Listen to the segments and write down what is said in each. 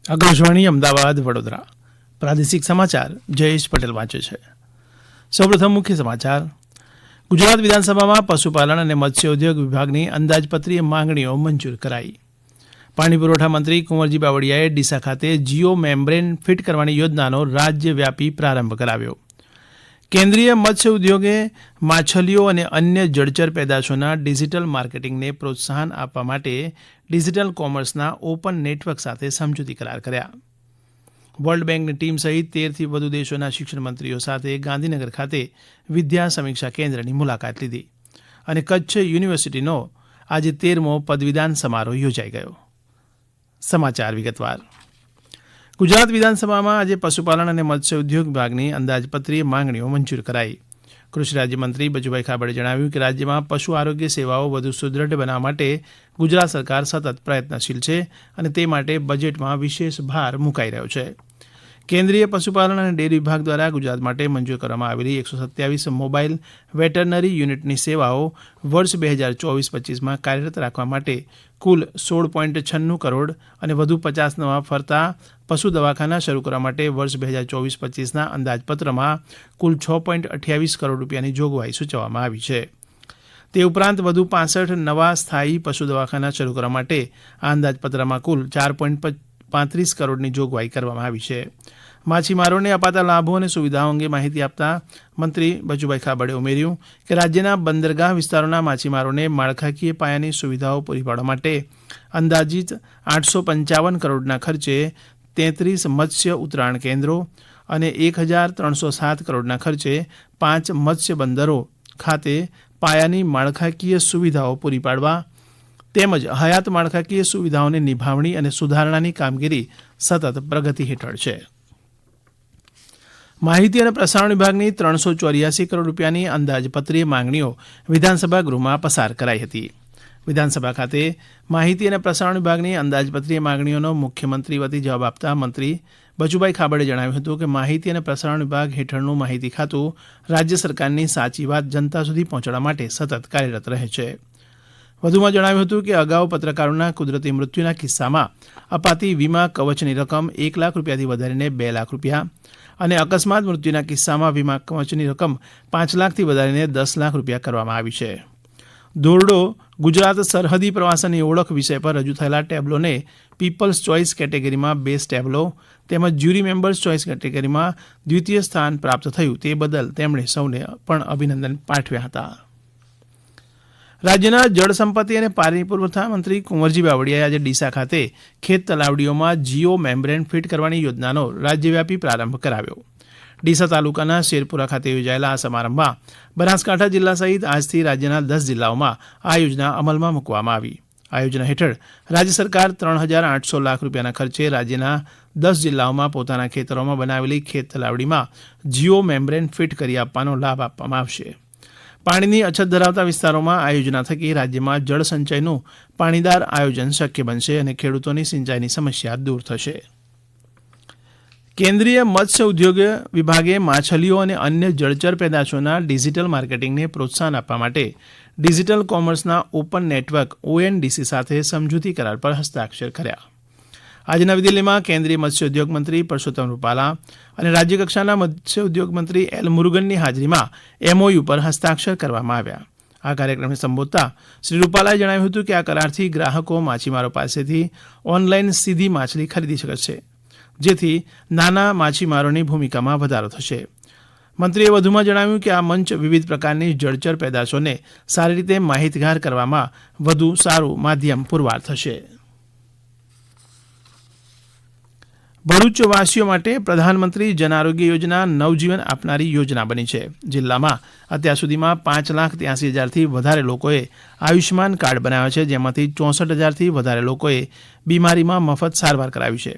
આકાશવાણી અમદાવાદ વડોદરા પ્રાદેશિક સમાચાર જયેશ પટેલ વાંચે છે. સૌપ્રથમ મુખ્ય સમાચાર. ગુજરાત વિધાનસભામાં પશુપાલન અને મત્સ્યોદ્યોગ વિભાગની અંદાજપત્રીય માંગણીઓ મંજૂર કરાઈ. પાણી પુરવઠા મંત્રી કુંવરજી બાવળિયાએ ડીસા ખાતે જીઓ મેમ્બ્રેન ફિટ કરવાની યોજનાનો રાજ્યવ્યાપી પ્રારંભ કરાવ્યો. કેન્દ્રીય મત્સ્ય ઉદ્યોગે માછલીઓ અને અન્ય જળચર પેદાશોના ડિજિટલ માર્કેટિંગને પ્રોત્સાહન આપવા માટે ડિજિટલ કોમર્સના ઓપન નેટવર્ક સાથે સમજૂતી કરાર કર્યા. વર્લ્ડ બેંકની ટીમ સહિત 13થી વધુ દેશોના શિક્ષણ મંત્રીઓ સાથે ગાંધીનગર ખાતે વિદ્યા સમીક્ષા કેન્દ્રની મુલાકાત લીધી અને કચ્છ યુનિવર્સિટીનો આજે 13મો પદવીદાન સમારોહ યોજાઈ ગયો. સમાચાર વિગતવાર. ગુજરાત વિધાનસભામાં આજે પશુપાલન અને મત્સ્ય ઉદ્યોગ વિભાગની અંદાજપત્રીય માંગણીઓ મંજૂર કરાઈ. કૃષિ રાજ્યમંત્રી બચુભાઈ ખાબડે જણાવ્યું કે રાજ્યમાં પશુ આરોગ્ય સેવાઓ વધુ સુદૃઢ બનાવવા માટે ગુજરાત સરકાર સતત પ્રયત્નશીલ છે અને તે માટે બજેટમાં વિશેષ ભાર મુકાઈ રહ્યો છે. કેન્દ્રીય પશુપાલન અને ડેરી વિભાગ દ્વારા ગુજરાત માટે મંજૂર કરવામાં આવેલી 127 મોબાઈલ વેટરનરી યુનિટની સેવાઓ વર્ષ 2024-25માં કાર્યરત રાખવા માટે કુલ 16.96 કરોડ અને વધુ 50 નવા ફરતા પશુ દવાખાના શરૂ કરવા માટે વર્ષ 2024-25ના અંદાજપત્રમાં કુલ 6.28 કરોડ રૂપિયાની જોગવાઈ સૂચવવામાં આવી છે. તે ઉપરાંત વધુ 65 નવા સ્થાયી પશુ દવાખાના શરૂ કરવા માટે આ અંદાજપત્રમાં કુલ 4.35 કરોડની જોગવાઈ કરવામાં આવી છે. માછીમારોને અપાતા લાભો અને સુવિધાઓ અંગે માહિતી આપતા મંત્રી બચુભાઈ ખાબડે ઉમેર્યું કે રાજ્યના બંદરગાહ વિસ્તારોના માછીમારોને માળખાકીય પાયાની સુવિધાઓ પૂરી પાડવા માટે અંદાજિત 855 કરોડના ખર્ચે 33 મત્સ્ય ઉતરાણ કેન્દ્રો અને 1307 કરોડના ખર્ચે 5 મત્સ્ય બંદરો ખાતે પાયાની માળખાકીય સુવિધાઓ પૂરી પાડવા તેમજ હયાત માળખાકીય સુવિધાઓની નિભાવણી અને સુધારણાની કામગીરી સતત પ્રગતિ હેઠળ છે. માહિતી અને પ્રસારણ વિભાગની 384 કરોડ રૂપિયાની અંદાજપત્રીય માંગણીઓ વિધાનસભા ગૃહમાં પસાર કરાઈ હતી. વિધાનસભા ખાતે માહિતી અને પ્રસારણ વિભાગની અંદાજપત્રીય માંગણીઓનો મુખ્યમંત્રી વતી જવાબ આપતા મંત્રી બચુભાઈ ખાબડે જણાવ્યું હતું કે માહિતી અને પ્રસારણ વિભાગ હેઠળનું માહિતી ખાતું રાજ્ય સરકારની સાચી વાત જનતા સુધી પહોંચાડવા માટે સતત કાર્યરત રહે છે. વધુમાં જણાવ્યું હતું કે અગાઉ પત્રકારોના કુદરતી મૃત્યુના કિસ્સામાં અપાતી વીમા કવચની રકમ 1 લાખ રૂપિયાથી વધારીને 2 લાખ રૂપિયા અને અકસ્માત મૃત્યુના કિસ્સામાં વીમા કવચની રકમ 5 લાખથી વધારીને 10 લાખ રૂપિયા કરવામાં આવી છે. ધોરડો ગુજરાત સરહદી પ્રવાસનની ઓળખ વિષય પર રજૂ થયેલા ટેબ્લોને પીપલ્સ ચોઇસ કેટેગરીમાં બેસ્ટ ટેબ્લો તેમજ જ્યુરી મેમ્બર્સ ચોઇસ કેટેગરીમાં દ્વિતીય સ્થાન પ્રાપ્ત થયું તે બદલ તેમણે સૌને પણ અભિનંદન પાઠવ્યા હતા. રાજ્યના જળસંપત્તિ અને પાણી પુરવઠા મંત્રી કુંવરજી બાવળિયાએ આજે ડીસા ખાતે ખેત તલાવડીઓમાં જીઓ મેમ્બ્રેન ફિટ કરવાની યોજનાનો રાજ્યવ્યાપી પ્રારંભ કરાવ્યો. ડીસા તાલુકાના શેરપુરા ખાતે યોજાયેલા આ સમારંભમાં બનાસકાંઠા જિલ્લા સહિત આજથી રાજ્યના 10 જિલ્લાઓમાં આ યોજના અમલમાં મૂકવામાં આવી. આ યોજના હેઠળ રાજ્ય સરકાર 3,800 લાખ રૂપિયાના ખર્ચે રાજ્યના 10 જિલ્લાઓમાં પોતાના ખેતરોમાં બનાવેલી ખેત તલાવડીમાં જીઓ મેમ્બ્રેન ફિટ કરી આપવાનો લાભ આપવામાં આવશે. પાણીની અછત ધરાવતા વિસ્તારોમાં આ યોજના થકી રાજ્યમાં જળ સંચયનું પાણીદાર આયોજન શક્ય બનશે અને ખેડૂતોની સિંચાઈની સમસ્યા દૂર થશે. કેન્દ્રીય મત્સ્ય ઉદ્યોગ વિભાગે માછલીઓ અને અન્ય જળચર પેદાશોના ડિજિટલ માર્કેટિંગને પ્રોત્સાહન આપવા માટે ડિજિટલ કોમર્સના ઓપન નેટવર્ક ONDC સાથે સમજૂતી કરાર પર હસ્તાક્ષર કર્યા. આજે નવી દિલ્હીમાં કેન્દ્રીય મત્સ્ય ઉદ્યોગ મંત્રી પરસોત્તમ રૂપાલા અને રાજ્યકક્ષાના મત્સ્ય ઉદ્યોગ મંત્રી એલ મુરુગનની હાજરીમાં MOU પર હસ્તાક્ષર કરવામાં આવ્યા. આ કાર્યક્રમને સંબોધતા શ્રી રૂપાલાએ જણાવ્યું હતું કે આ કરારથી ગ્રાહકો માછીમારો પાસેથી ઓનલાઈન સીધી માછલી ખરીદી શકશે, જેથી નાના માછીમારોની ભૂમિકામાં વધારો થશે. મંત્રીએ વધુમાં જણાવ્યું કે આ મંચ વિવિધ પ્રકારની જળચર પેદાશોને સારી રીતે માહિતગાર કરવામાં વધુ સારું માધ્યમ પુરવાર થશે. ભરૂચવાસીઓ માટે પ્રધાનમંત્રી જન આરોગ્ય યોજના નવજીવન આપનારી યોજના બની છે. જિલ્લામાં અત્યાર સુધીમાં 5,83,000થી વધારે લોકોએ આયુષ્યમાન કાર્ડ બનાવ્યા છે, જેમાંથી 64,000થી વધારે લોકોએ બીમારીમાં મફત સારવાર કરાવી છે.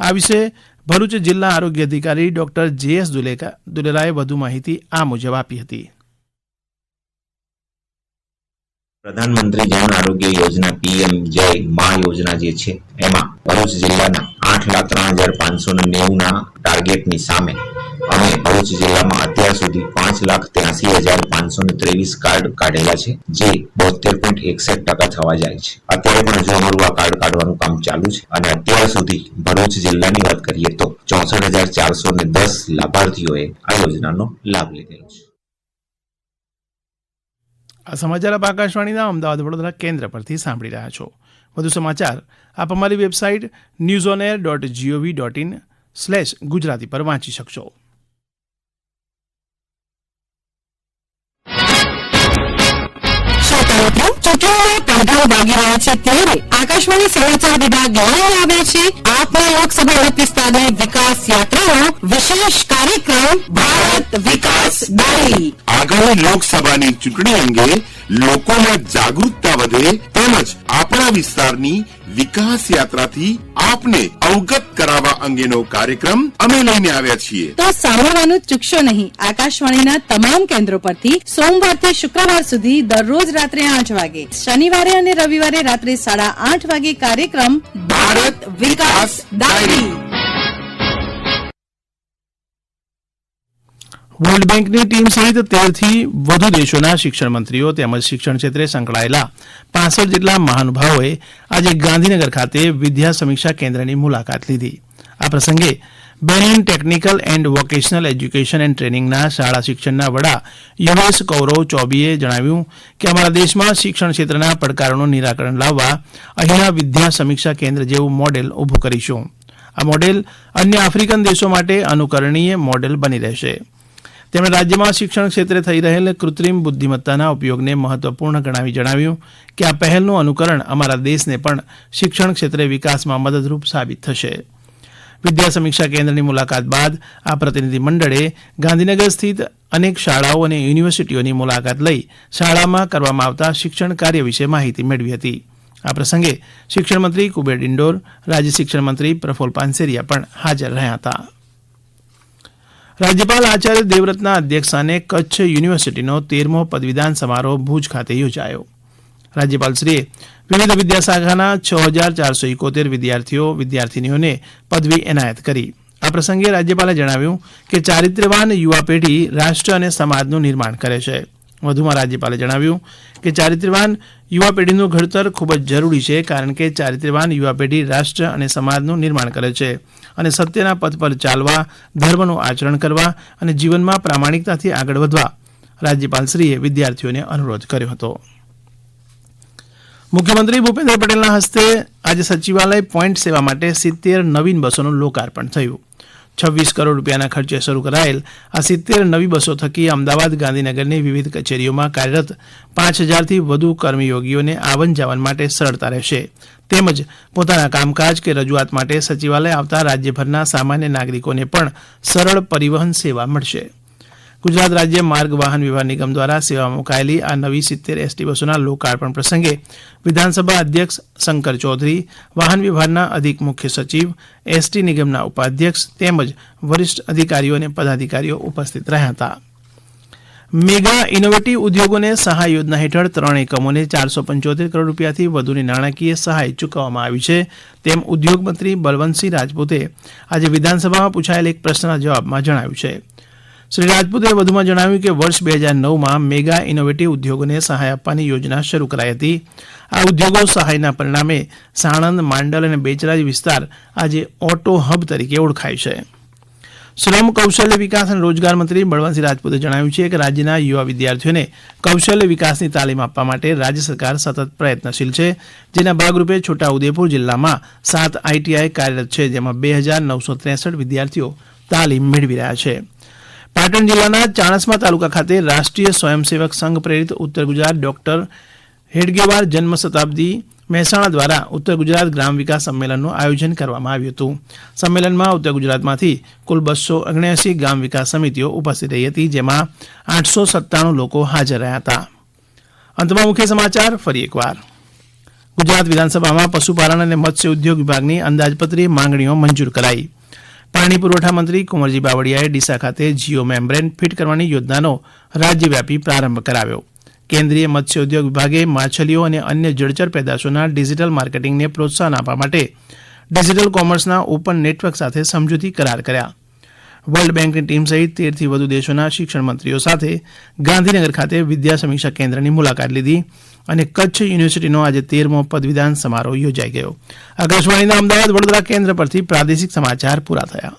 આ વિશે ભરૂચ જિલ્લા આરોગ્ય અધિકારી ડોક્ટર JS દુલેરાએ વધુ માહિતી આ મુજબ આપી હતી. પ્રધાનમંત્રી જન આરોગ્ય યોજના PM-જય મા યોજના જે છે એમાં ભરૂચ જિલ્લાના 8,03,590 ના ટાર્ગેટની સામે અમે ભરૂચ જિલ્લામાં અત્યાર સુધી 5,83,523 કાર્ડ કાઢેલા છે, જે 72.61% થવા જાય છે. અત્યારે પણ હજુ અમારું આ કાર્ડ કાઢવાનું કામ ચાલુ છે અને અત્યાર સુધી ભરૂચ જિલ્લાની વાત કરીએ તો 64,410 લાભાર્થીઓએ આ યોજનાનો લાભ લીધેલો છે. આ સમાચાર આપ આકાશવાણીના અમદાવાદ વડોદરા કેન્દ્ર પરથી સાંભળી રહ્યા છો. વધુ સમાચાર આપ અમારી વેબસાઇટ newsonair.gov.in/ગુજરાતી પર વાંચી શકશો. ચૂંટણીમાં પડઘમ વાગી રહ્યા છે ત્યારે આકાશવાણી સમાચાર વિભાગ લઈને આવ્યા છે આપના લોકસભા મત વિસ્તારની વિકાસ યાત્રાનો વિશેષ કાર્યક્રમ ભારત વિકાસ ડાયરી. આગામી લોકસભાની ચૂંટણી અંગે લોકોમાં જાગૃતતા વધે તેમજ આપણા વિસ્તારની વિકાસ યાત્રાથી આપને અવગત કરાવવા અંગેનો કાર્યક્રમ અમે લઈને આવ્યા છીએ. તો સાંભળવાનું ચૂકશો નહીં. આકાશવાણીના તમામ કેન્દ્રો પરથી સોમવારથી શુક્રવાર સુધી દરરોજ રાત્રે 8 વાગે, શનિવારે અને રવિવારે રાત્રે 8:30 વાગે કાર્યક્રમ ભારત વિકાસ ડાયરી. વર્લ્ડ બેંકની ટીમ સહિત 13થી વધુ દેશોના શિક્ષણ મંત્રીઓ તેમજ શિક્ષણ ક્ષેત્રે સંકળાયેલા 65 જેટલા મહાનુભાવોએ આજે ગાંધીનગર ખાતે વિદ્યા સમીક્ષા કેન્દ્રની મુલાકાત લીધી. આ પ્રસંગે Benin technical and vocational education and ટ્રેનિંગના શાળા શિક્ષણના વડા યુએસ કૌરવ ચોબીએ જણાવ્યું કે અમારા દેશમાં શિક્ષણ ક્ષેત્રના પડકારોનું નિરાકરણ લાવવા અહીંના વિદ્યા સમીક્ષા કેન્દ્ર જેવું મોડેલ ઊભું કરીશું. આ મોડેલ અન્ય આફ્રિકન દેશો માટે અનુકરણીય મોડેલ બની રહેશે. તેમણે રાજ્યમાં શિક્ષણ ક્ષેત્રે થઈ રહેલ કૃત્રિમ બુદ્ધિમત્તાના ઉપયોગને મહત્વપૂર્ણ ગણાવી જણાવ્યું કે આ પહેલનું અનુકરણ અમારા દેશને પણ શિક્ષણ ક્ષેત્રે વિકાસમાં મદદરૂપ સાબિત થશે. વિદ્યા સમીક્ષા કેન્દ્રની મુલાકાત બાદ આ પ્રતિનિધિ મંડળે ગાંધીનગર સ્થિત અનેક શાળાઓ અને યુનિવર્સિટીઓની મુલાકાત લઈ શાળામાં કરવામાં આવતા શિક્ષણ કાર્ય વિશે માહિતી મેળવી હતી. આ પ્રસંગે શિક્ષણ મંત્રી કુબેર ડિંડોર, રાજ્ય શિક્ષણ મંત્રી પ્રફુલ્લ પાનસેરિયા પણ હાજર રહ્યા હતા. રાજ્યપાલ આચાર્ય દેવવ્રતના અધ્યક્ષસ્થાને કચ્છ યુનિવર્સિટીનો 13મો પદવીદાન સમારોહ ભુજ ખાતે યોજાયો. રાજ્યપાલશ્રીએ વિવિધ વિદ્યાશાખાના 6,471 વિદ્યાર્થીનીઓને પદવી એનાયત કરી. આ પ્રસંગે રાજ્યપાલે જણાવ્યું કે ચારિત્ર્યવાન યુવા પેઢી રાષ્ટ્ર અને સમાજનું નિર્માણ કરે છે. વધુમાં રાજ્યપાલે જણાવ્યું કે ચારિત્ર્યવાન યુવા પેઢીનું ઘડતર ખૂબ જ જરૂરી છે, કારણ કે ચારિત્ર્યવાન યુવા પેઢી રાષ્ટ્ર અને સમાજનું નિર્માણ કરે છે અને સત્યના પથ પર ચાલવા, ધર્મનું આચરણ કરવા અને જીવનમાં પ્રામાણિકતાથી આગળ વધવા રાજ્યપાલશ્રીએ વિદ્યાર્થીઓને અનુરોધ કર્યો હતો. મુખ્યમંત્રી ભૂપેન્દ્ર પટેલના હસ્તે આજે સચિવાલય પોઈન્ટ સેવા માટે 70 નવીન બસોનું લોકાર્પણ થયું. 26 કરોડ રૂપિયાના ખર્ચે શરૂ કરાયેલ આ 70 નવી બસો થકી અમદાવાદ, ગાંધીનગરની વિવિધ કચેરીઓમાં કાર્યરત 5000થી વધુ કર્મયોગીઓને આવન જાવન માટે સરળતા રહેશે. તેમજ પોતાના કામકાજ કે રજૂઆત માટે સચિવાલય આવતા રાજ્યભરના સામાન્ય નાગરિકોને પણ સરળ પરિવહન સેવા મળશે. ગુજરાત રાજ્ય માર્ગ વાહન વ્યવહાર નિગમ દ્વારા સેવામાં મુકાયેલી આ નવી 70 એસટી બસોના લોકાર્પણ પ્રસંગે વિધાનસભા અધ્યક્ષ શંકર ચૌધરી, વાહન વિભાગના અધિક મુખ્ય સચિવ, એસટી નિગમના ઉપાધ્યક્ષ તેમજ વરિષ્ઠ અધિકારીઓ અને પદાધિકારીઓ ઉપસ્થિત રહ્યા હતા. મેગા ઇનોવેટિવ ઉદ્યોગોને સહાય યોજના હેઠળ 3 એકમોને 475 કરોડ રૂપિયાથી વધુની નાણાકીય સહાય ચૂકવવામાં આવી છે, તેમ ઉદ્યોગ મંત્રી બલવંતસિંહ રાજપૂતે આજે વિધાનસભામાં પૂછાયેલ એક પ્રશ્નના જવાબમાં જણાવ્યું છે. શ્રી રાજપૂતે વધુમાં જણાવ્યું કે વર્ષ 2009માં મેગા ઇનોવેટિવ ઉદ્યોગોને સહાય આપવાની યોજના શરૂ કરાઈ હતી. આ ઉદ્યોગો સહાયના પરિણામે સાણંદ, માંડલ અને બેચરાજ વિસ્તાર આજે ઓટો હબ તરીકે ઓળખાય છે. શ્રમ, કૌશલ્ય વિકાસ અને રોજગાર મંત્રી બળવંતસિંહ રાજપૂતે જણાવ્યું છે કે રાજ્યના યુવા વિદ્યાર્થીઓને કૌશલ્ય વિકાસની તાલીમ આપવા માટે રાજ્ય સરકાર સતત પ્રયત્નશીલ છે, જેના ભાગરૂપે છોટાઉદેપુર જિલ્લામાં 7 આઈટીઆઈ કાર્યરત છે, જેમાં 2963 વિદ્યાર્થીઓ તાલીમ મેળવી રહ્યા છે. પાટણ જિલ્લાના ચાણસ્મા તાલુકા ખાતે રાષ્ટ્રીય સ્વયંસેવક સંઘ પ્રેરિત ઉત્તર ગુજરાત ડોક્ટર હેડગેવાર જન્મ શતાબ્દી મહેસાણા દ્વારા ઉત્તર ગુજરાત ગ્રામ વિકાસ સંમેલનનું આયોજન કરવામાં આવ્યું હતું. સંમેલનમાં ઉત્તર ગુજરાતમાંથી કુલ 279 ગામ વિકાસ સમિતિઓ ઉપસ્થિત રહી હતી, જેમાં 897 લોકો હાજર રહ્યા હતા. અંતમાં મુખ્ય સમાચાર ફરી એકવાર. ગુજરાત વિધાનસભામાં પશુપાલન અને મત્સ્ય ઉદ્યોગ વિભાગની અંદાજપત્રીય માંગણીઓ મંજૂર કરાઈ. પાણી પુરવઠા મંત્રી કુંવરજી બાવળિયાએ ડીસા ખાતે જીઓ મેમ્બ્રેન ફિટ કરવાની યોજનાનો રાજ્યવ્યાપી પ્રારંભ કરાવ્યો. કેન્દ્રીય મત્સ્ય ઉદ્યોગ વિભાગે માછલીઓ અને અન્ય જળચર પેદાશોના ડિજિટલ માર્કેટિંગને પ્રોત્સાહન આપવા માટે ડિજિટલ કોમર્સના ઓપન નેટવર્ક સાથે સમજૂતી કરાર કર્યા. વર્લ્ડ બેંકની ટીમ સહિત 13 થી વધુ દેશોના શિક્ષણ મંત્રીઓ સાથે ગાંધીનગર ખાતે વિદ્યા સમીક્ષા કેન્દ્રની મુલાકાત લીધી અને કચ્છ યુનિવર્સિટીનો આજે 13મો પદવીદાન સમારોહ યોજાઈ ગયો. આકાશવાણીના અમદાવાદ વડોદરા કેન્દ્ર પરથી પ્રાદેશિક સમાચાર પૂરા થયા.